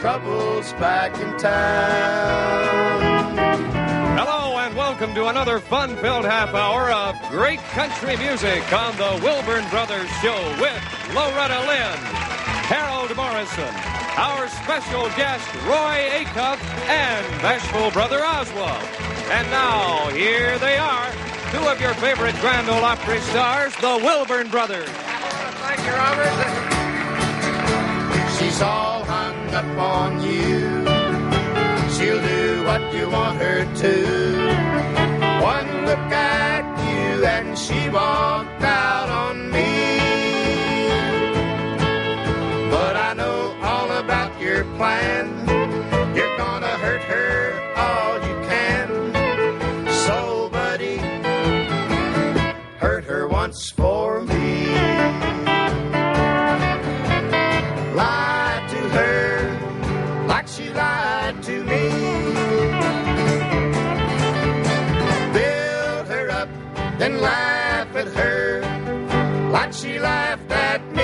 troubles back in town. Hello and welcome to another fun-filled half hour of great country music on the Wilburn Brothers Show with Loretta Lynn, Harold Morrison, our special guest Roy Acuff, and bashful brother Oswald. And now, here they are, two of your favorite Grand Ole Opry stars, the Wilburn Brothers. Thank you, Robert. She's all hung up on you. She'll do what you want her to. One look at you and she walked out on me. But I know all about your plan. You're gonna hurt her all you can. So, buddy, hurt her once for me. Lie to her like she lied to me. Build her up, then laugh at her like she laughed at me.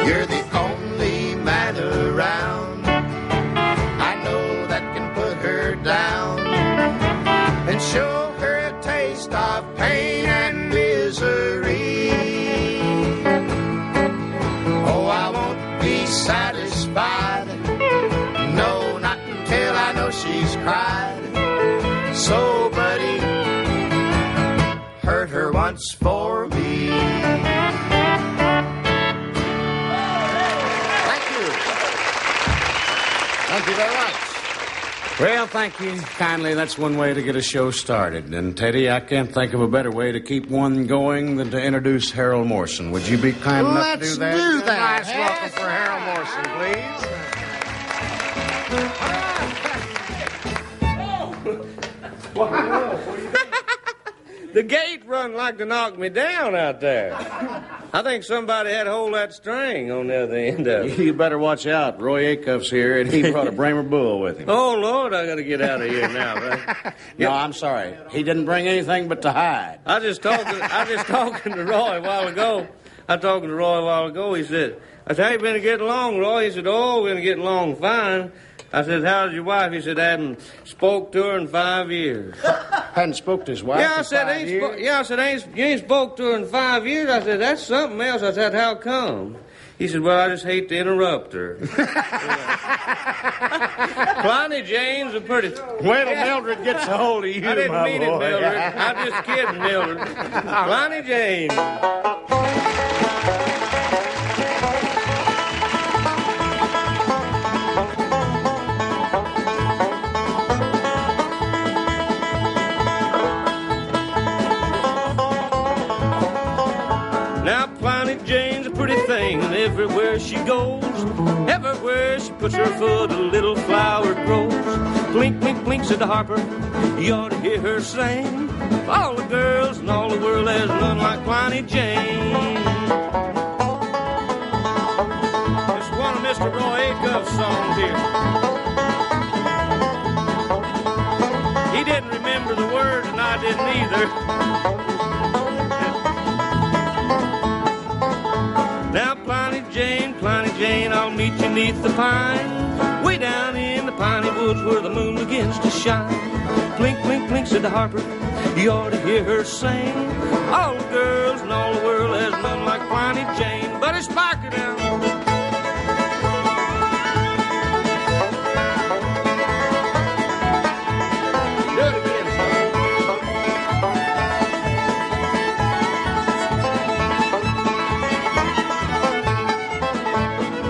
You're the only man around I know that can put her down and show her a taste of pain and misery. Oh, I won't be satisfied, no, not until I know she's cried. So, buddy, hurt her once for me. Thank you. Thank you very much. Well, thank you kindly. That's one way to get a show started. And, Teddy, I can't think of a better way to keep one going than to introduce Harold Morrison. Would you be kind enough to do that? Let's do that. Nice welcome for Harold Morrison, please. The gate run like to knock me down out there. I think somebody had hold that string on the other end of it. You better watch out. Roy Acuff's here, and he brought a Bramer bull with him. Oh, Lord, I got to get out of here now, man. No, I'm sorry. He didn't bring anything but to hide. I was just talking to Roy a while ago. He said, I said, how you been getting along, Roy? He said, oh, we're going to get along fine. I said, how's your wife? He said, I hadn't spoke to her in 5 years. Hadn't spoke to his wife Yeah, I in said, 5 years? you ain't spoke to her in 5 years. I said, that's something else. I said, how come? He said, well, I just hate to interrupt her. Pliny Jane's a pretty... Wait till Mildred gets a hold of you, I didn't my mean boy. it, Mildred. I'm just kidding, Mildred. Pliny Jane. Now, Pliny Jane's a pretty thing, and everywhere she goes, everywhere she puts her foot, a little flower grows. Blink, blink, blink, said the harper, you ought to hear her sing. All the girls in all the world, there's none like Pliny Jane. It's one of Mr. Roy Acuff's songs here. He didn't remember the words, and I didn't either. Now, Pliny Jane, I'll meet you neath the pine, way down in the piney woods where the moon begins to shine. Blink, blink, blink, said the harper, you ought to hear her sing. All the girls in all the world, there's none like Pliny Jane. But it's Parker now. Do it again, son.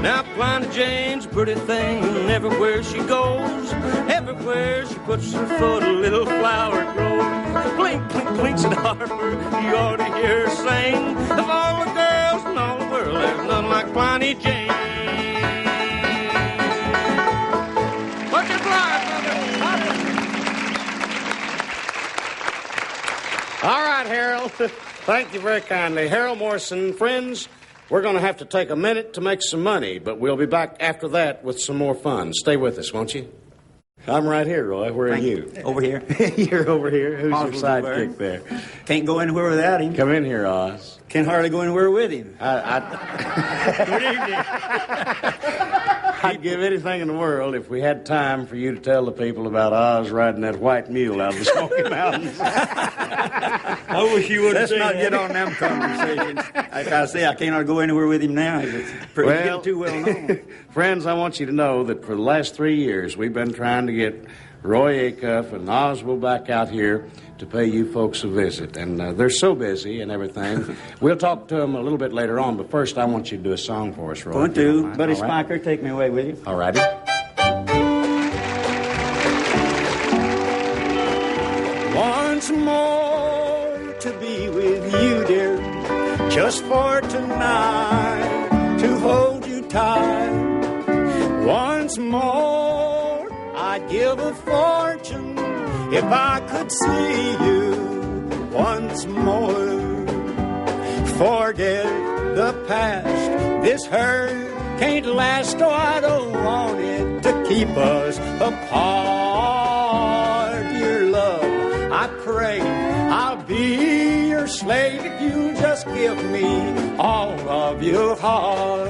Now, Pliny Jane's a pretty thing, and everywhere she goes, everywhere she puts her foot, a little flower grows. Blink, blink, blink, said Harper, you ought to hear her sing. Of all the girls in all the world, there's none like Pliny Jane. What's your blind, brother? All right, Harold. Thank you very kindly. Harold Morrison, friends, we're going to have to take a minute to make some money, but we'll be back after that with some more fun. Stay with us, won't you? I'm right here, Roy. Where are you? Over here. You're over here. Who's Oz your was sidekick there? Can't go anywhere without him. Come in here, Oz. Can't hardly go anywhere with him. Good evening. I'd give anything in the world if we had time for you to tell the people about Oz riding that white mule out of the Smoky Mountains. I wish you would. Let's not get on them conversations. Like I say, I cannot go anywhere with him now. It's getting too well known. Friends, I want you to know that for the last 3 years, we've been trying to get Roy Acuff and Oswald back out here to pay you folks a visit. And they're so busy and everything. We'll talk to them a little bit later on, but first I want you to do a song for us, Roy. Going to. Buddy Spiker, take me away with you. All righty. Once more to be with you, dear, just for tonight, to hold you tight. Once more, I'd give a fortune if I could see you once more. Forget the past, this hurt can't last, oh, I don't want it to keep us apart. Dear love, I pray I'll be your slave if you just give me all of your heart.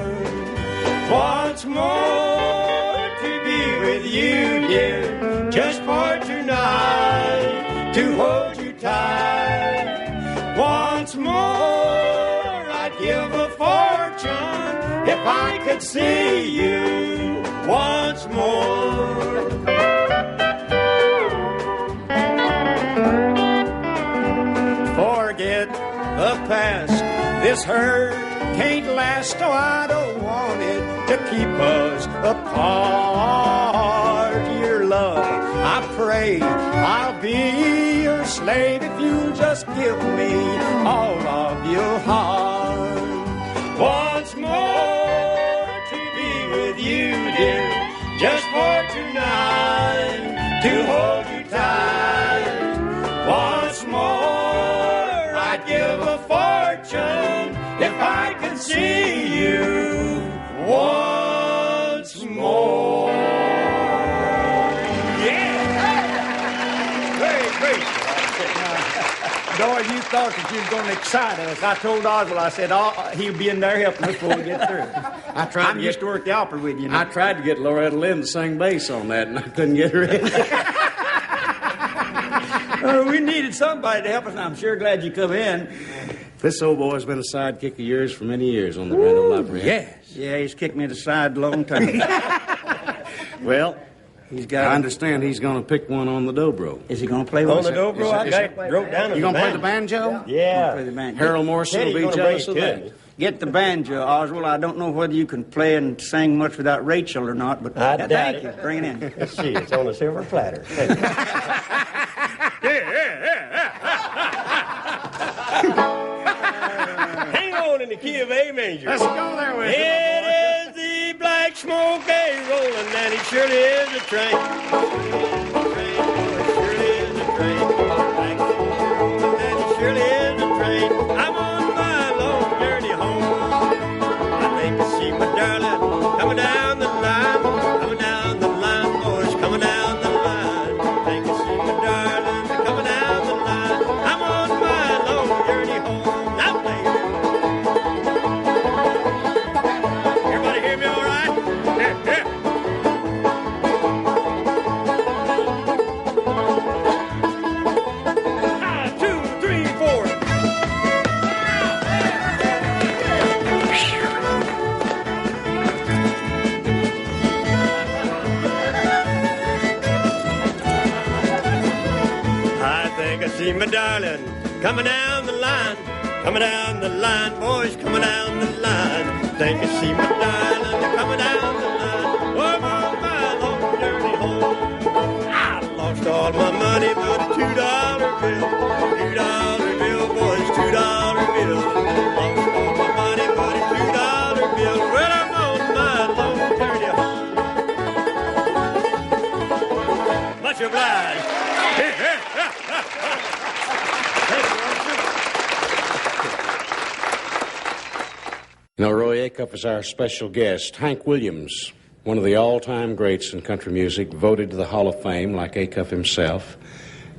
Once more to be with you, dear, just for tonight, to hold you tight. Once more, I'd give a fortune if I could see you once more. Forget the past, this hurt can't last, oh, I don't want it to keep us apart. Dear love, I pray I'll be your slave if you'll just give me all of your heart. Once more to be with you, dear, just for tonight, to hold you tight. Once more, I'd give a fortune if I could see you once more. Yeah! Very great. Dory, you thought that you was going to excite us. I told Oswald, I said, he'll be in there helping us before we get through. I'm used to work the opera with you. I tried to get Loretta Lynn to sing bass on that, and I couldn't get her in. We needed somebody to help us, and I'm sure glad you come in. This old boy's been a sidekick of yours for many years on the Randall Opry. Yes. Yeah, he's kicked me to the side a long time. Well, I understand he's going to pick one on the dobro. Is he going to play one? On the dobro? I got it broke down. You going to play the banjo? Yeah. Play the banjo. Harold Morrison will be jealous of that. Get the banjo, Oswald. I don't know whether you can play and sing much without Rachel or not, but I doubt thank it. you. Bring it in. Let's see. It's on a silver platter. Hang on in the key of A major. Let's go there with It is the black smoke a-rolling, and it surely is a train. It surely is a train. Black smoke a-rolling, and it surely is a train. I'm on my long journey home. I think I see my darling coming down the line. Coming down the line, boys, coming down the line. I think I see my darling coming down the line. I'm on my long journey home. Now, baby. Everybody hear me all right? Yeah, yeah. 1, 2, 3, 4. I think I see my darling coming down the line, boys, coming down the line. Think I see my darling coming down the line. Oh, I'm on my long journey home. I lost all my money but a $2 bill, $2 bill, boys, $2 bill. Lost all my money but a $2 bill. Well, I'm on my long journey home. Much obliged. You know, Roy Acuff is our special guest. Hank Williams one of the all-time greats in country music, voted to the Hall of Fame like Acuff himself,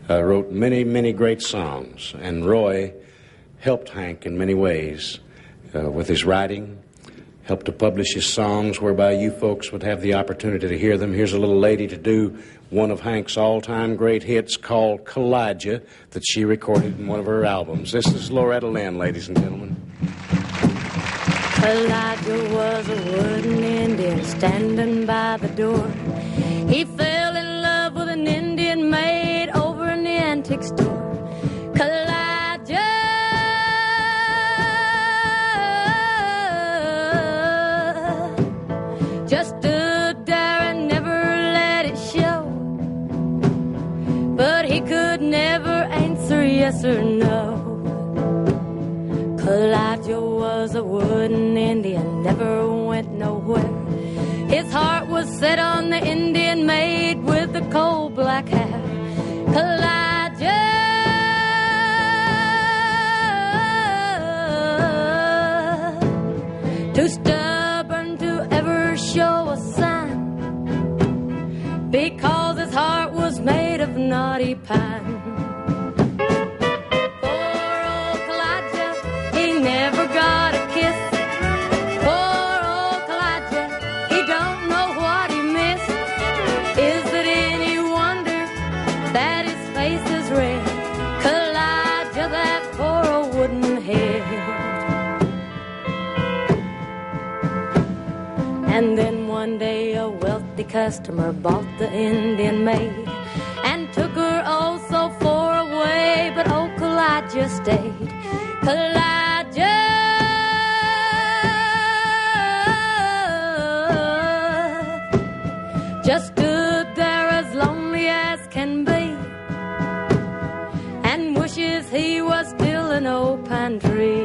wrote many, many great songs. And Roy helped Hank in many ways with his writing, helped to publish his songs whereby you folks would have the opportunity to hear them. Here's a little lady to do one of Hank's all-time great hits called Kalijah that she recorded in one of her albums. This is Loretta Lynn, ladies and gentlemen. Kalijah was a wooden Indian standing by the door. He fell in love with an Indian maid over in the antique store. Kalijah just stood there and never let it show. But he could never answer yes or no. Kalijah was a wooden Indian, never went nowhere. His heart was set on the Indian maid with the coal black hair. Kalijah, too stubborn to ever show a sign, because his heart was made of knotty pine. Never got a kiss. Poor old Kalijah, he don't know what he missed. Is it any wonder that his face is red? Kalijah, that poor old wooden head. And then one day a wealthy customer bought the Indian maid and took her oh so far away, but oh Kalijah stayed. Kalijah just stood there as lonely as can be, and wishes he was still an old pine tree.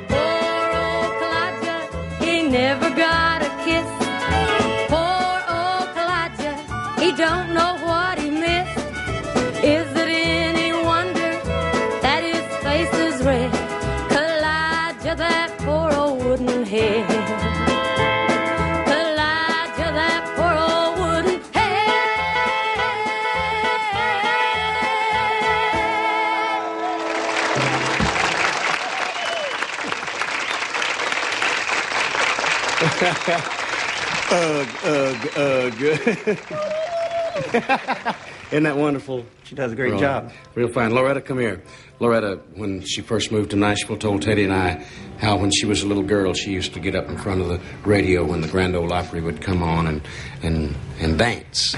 Poor old Kalijah, he never got a kiss. Poor old Kalijah, he don't know what he missed. Is it any wonder that his face is red? Kalijah, that poor old wooden head. Kalijah, that poor old wooden head. Isn't that wonderful? She does a great job. Real fine. Loretta, come here. Loretta, when she first moved to Nashville, told Teddy and I how when she was a little girl, she used to get up in front of the radio when the Grand Ole Opry would come on and dance.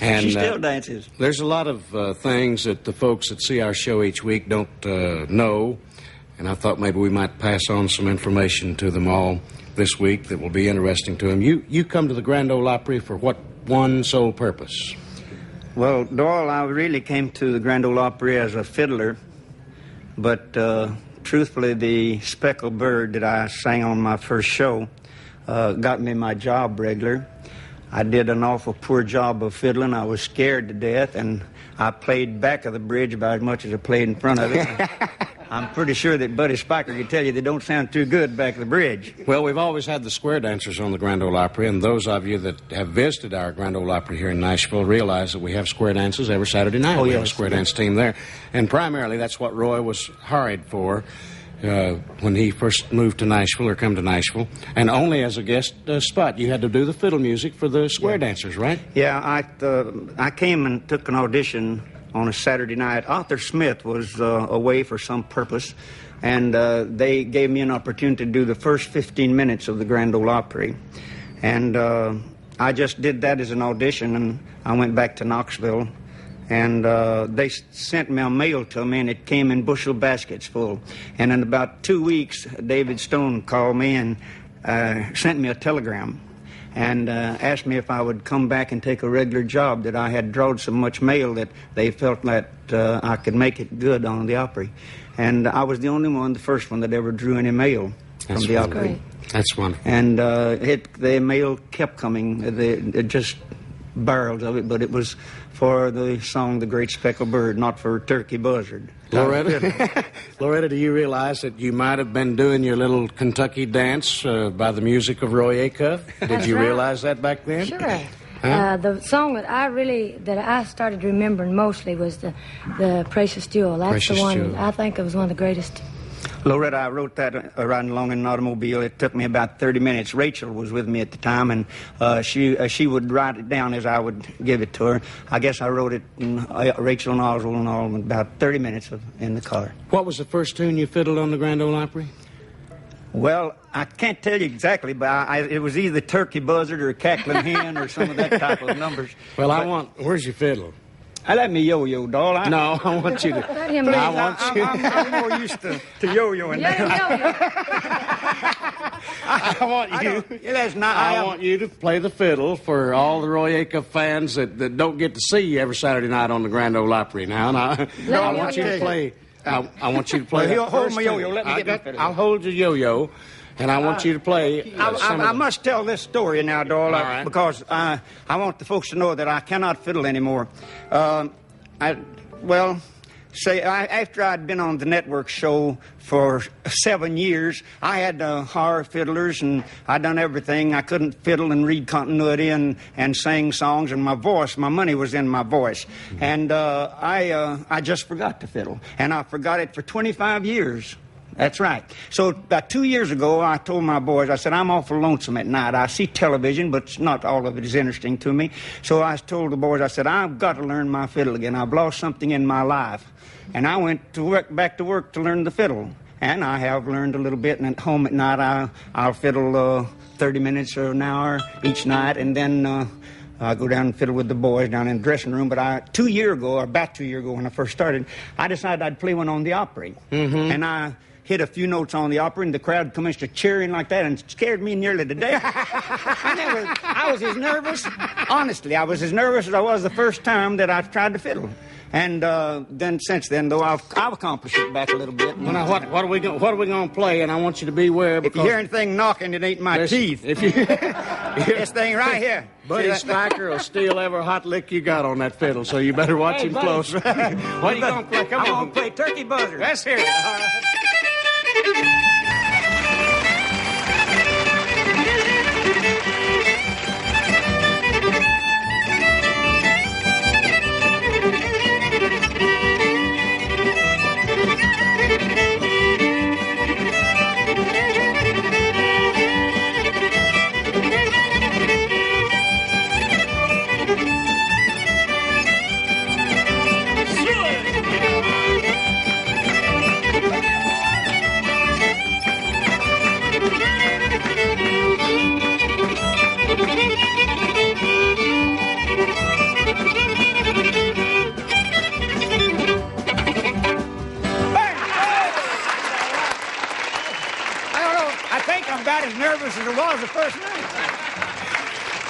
And she still dances. There's a lot of things that the folks that see our show each week don't know, and I thought maybe we might pass on some information to them all this week that will be interesting to them. You come to the Grand Ole Opry for what one sole purpose? Well, Doyle, I really came to the Grand Ole Opry as a fiddler, but truthfully, the Speckled Bird that I sang on my first show got me my job regular. I did an awful poor job of fiddling. I was scared to death, and I played back of the bridge about as much as I played in front of it. I'm pretty sure that Buddy Spiker could tell you they don't sound too good back of the bridge. Well, we've always had the square dancers on the Grand Ole Opry, and those of you that have visited our Grand Ole Opry here in Nashville realize that we have square dances every Saturday night. Oh, we yes. have a square dance team there. And primarily that's what Roy was hired for when he first moved to Nashville or come to Nashville. And only as a guest spot. You had to do the fiddle music for the square dancers, right? Yeah, I came and took an audition on a Saturday night. Arthur Smith was away for some purpose, and they gave me an opportunity to do the first 15 minutes of the Grand Ole Opry. And I just did that as an audition, and I went back to Knoxville, and they sent me a mail to me, and it came in bushel baskets full. And in about 2 weeks, David Stone called me and sent me a telegram and asked me if I would come back and take a regular job, that I had drawed so much mail that they felt that I could make it good on the Opry. And I was the only one, the first one, that ever drew any mail from the Opry. That's wonderful. And the mail kept coming. It just barrels of it, but it was for the song "The Great Speckled Bird," not for Turkey Buzzard. Loretta, Loretta, do you realize that you might have been doing your little Kentucky dance by the music of Roy Acuff? Did you realize that back then? Sure. Huh? The song that I started remembering mostly was the Precious Jewel. That's Precious the one Jewel. I think it was one of the greatest. Loretta, I wrote that riding along in an automobile. It took me about 30 minutes. Rachel was with me at the time, and she would write it down as I would give it to her. I guess I wrote it, Rachel and Oswald and all, in about 30 minutes in the car. What was the first tune you fiddled on the Grand Ole Opry? Well, I can't tell you exactly, but it was either Turkey Buzzard or Cackling Hen or some of that type of numbers. Well, where's your fiddle? Let me yo-yo, doll. No, I want you to. Let him I know. want you. I'm more used to yo-yoing. Let him know. I want you. That's not. I want you to play the fiddle for all the Roy Acuff fans that don't get to see you every Saturday night on the Grand Ole Opry. Now, and I want you to play. I want you to play. Well, that hold first my yo-yo. tune. Let me get my fiddle. I'll hold your yo-yo, and I want you to play. I must tell this story now, doll, All right. because I want the folks to know that I cannot fiddle anymore. After I'd been on the network show for 7 years, I had to hire fiddlers, and I'd done everything. I couldn't fiddle and read continuity and sing songs, and my money was in my voice. Mm-hmm. And I just forgot to fiddle, and I forgot it for 25 years. That's right. So about 2 years ago, I told my boys, I said, I'm awful lonesome at night. I see television, but not all of it is interesting to me. So I told the boys, I said, I've got to learn my fiddle again. I've lost something in my life. And I went back to work to learn the fiddle. And I have learned a little bit, and at home at night, I'll fiddle 30 minutes or an hour each night, and then I go down and fiddle with the boys down in the dressing room. But about 2 years ago, when I first started, I decided I'd play one on the Opry. Mm-hmm. And I hit a few notes on the Opry, and the crowd commenced to cheering like that and scared me nearly to death. I was as nervous, honestly, I was as nervous as I was the first time that I tried to fiddle. And then since then, though, I've accomplished it back a little bit. Well, now, what are we going to play? And I want you to beware, because if you hear anything knocking, it ain't my teeth. If you, this thing right here. Buddy Stryker will steal every hot lick you got on that fiddle, so you better watch him close. What are you going to play? Come on. I'm going to play Turkey Buzzard. Let's hear it. As nervous as it was the first night.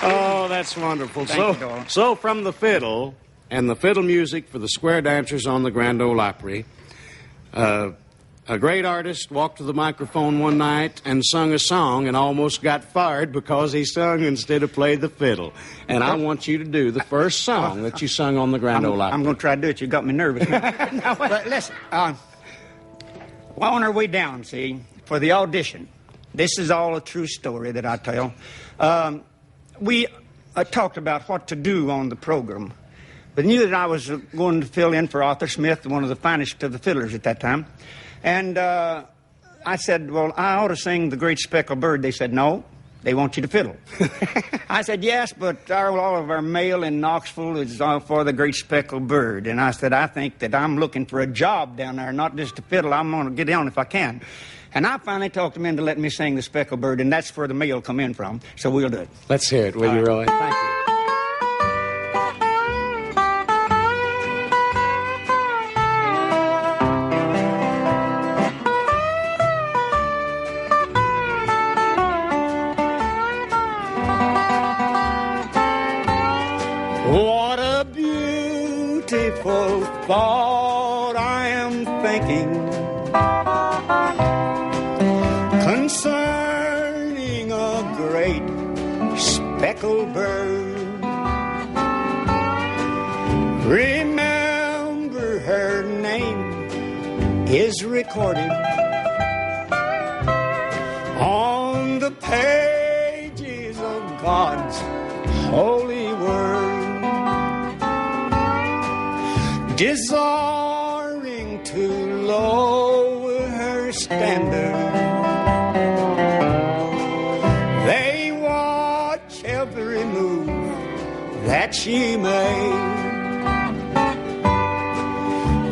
Oh, that's wonderful. Thank you, darling. So from the fiddle and the fiddle music for the square dancers on the Grand Ole Opry, a great artist walked to the microphone one night and sung a song and almost got fired because he sung instead of played the fiddle. And I want you to do the first song that you sung on the Grand Ole Opry. I'm going to try to do it. You got me nervous. But listen, on our way down, see, for the audition, this is all a true story that I tell. We talked about what to do on the program, but knew that I was going to fill in for Arthur Smith, one of the finest of the fiddlers at that time. And I said, well, I ought to sing The Great Speckled Bird. They said, no, they want you to fiddle. I said, yes, but all of our mail in Knoxville is for The Great Speckled Bird. And I said, I think that I'm looking for a job down there, not just to fiddle. I'm going to get on if I can. And I finally talked them into letting me sing The Speckled Bird, and that's where the mail come in from. So we'll do it. Let's hear it, will you, Roy? Thank you. What a beautiful thought I am thinking concerning a great speckled bird. is recorded on the pages of God's holy word, desiring to lower her standard. They watch every move that she made.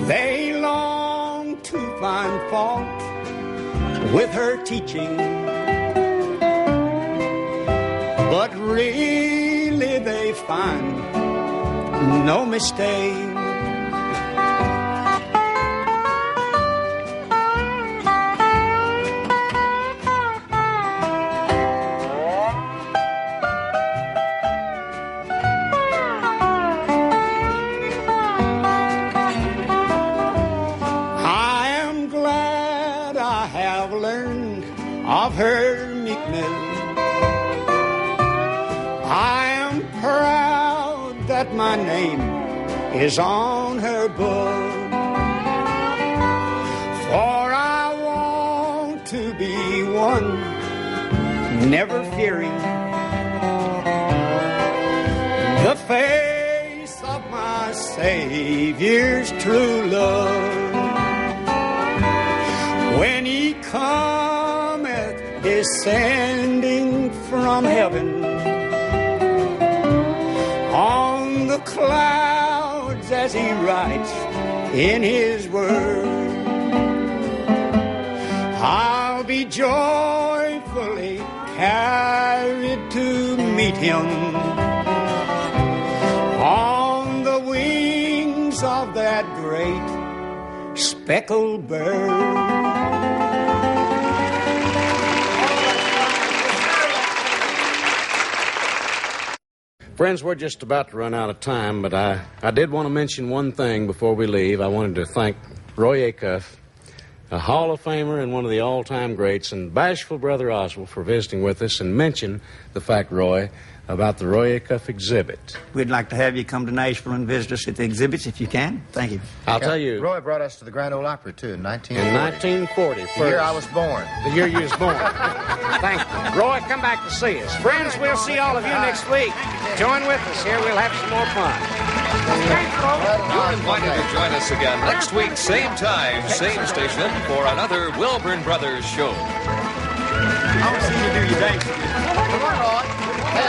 They long to find fault with her teaching, but really they find no mistake. Of her meekness, I am proud that my name is on her book, for I want to be one, never fearing the face of my Savior's true love. When he cometh descending from heaven on the clouds as he writes in his word, I'll be joyfully carried to meet him on the wings of that great speckled bird. Friends, we're just about to run out of time, but I did want to mention one thing before we leave. I wanted to thank Roy Acuff, a Hall of Famer and one of the all-time greats, and bashful Brother Oswald for visiting with us, and mention the fact, Roy, about the Roy Acuff exhibit. We'd like to have you come to Nashville and visit us at the exhibits if you can. Thank you. I'll tell you. Roy brought us to the Grand Ole Opry, too, in 1940. In 1940. The year I was born. The year you was born. Thank you. Roy, come back to see us. Friends, we'll see all of you next week. Join with us here. We'll have some more fun. You're invited to join us again next week, same time, same station, for another Wilburn Brothers show. I want to see you do your dance. Come on, Roy. Hey,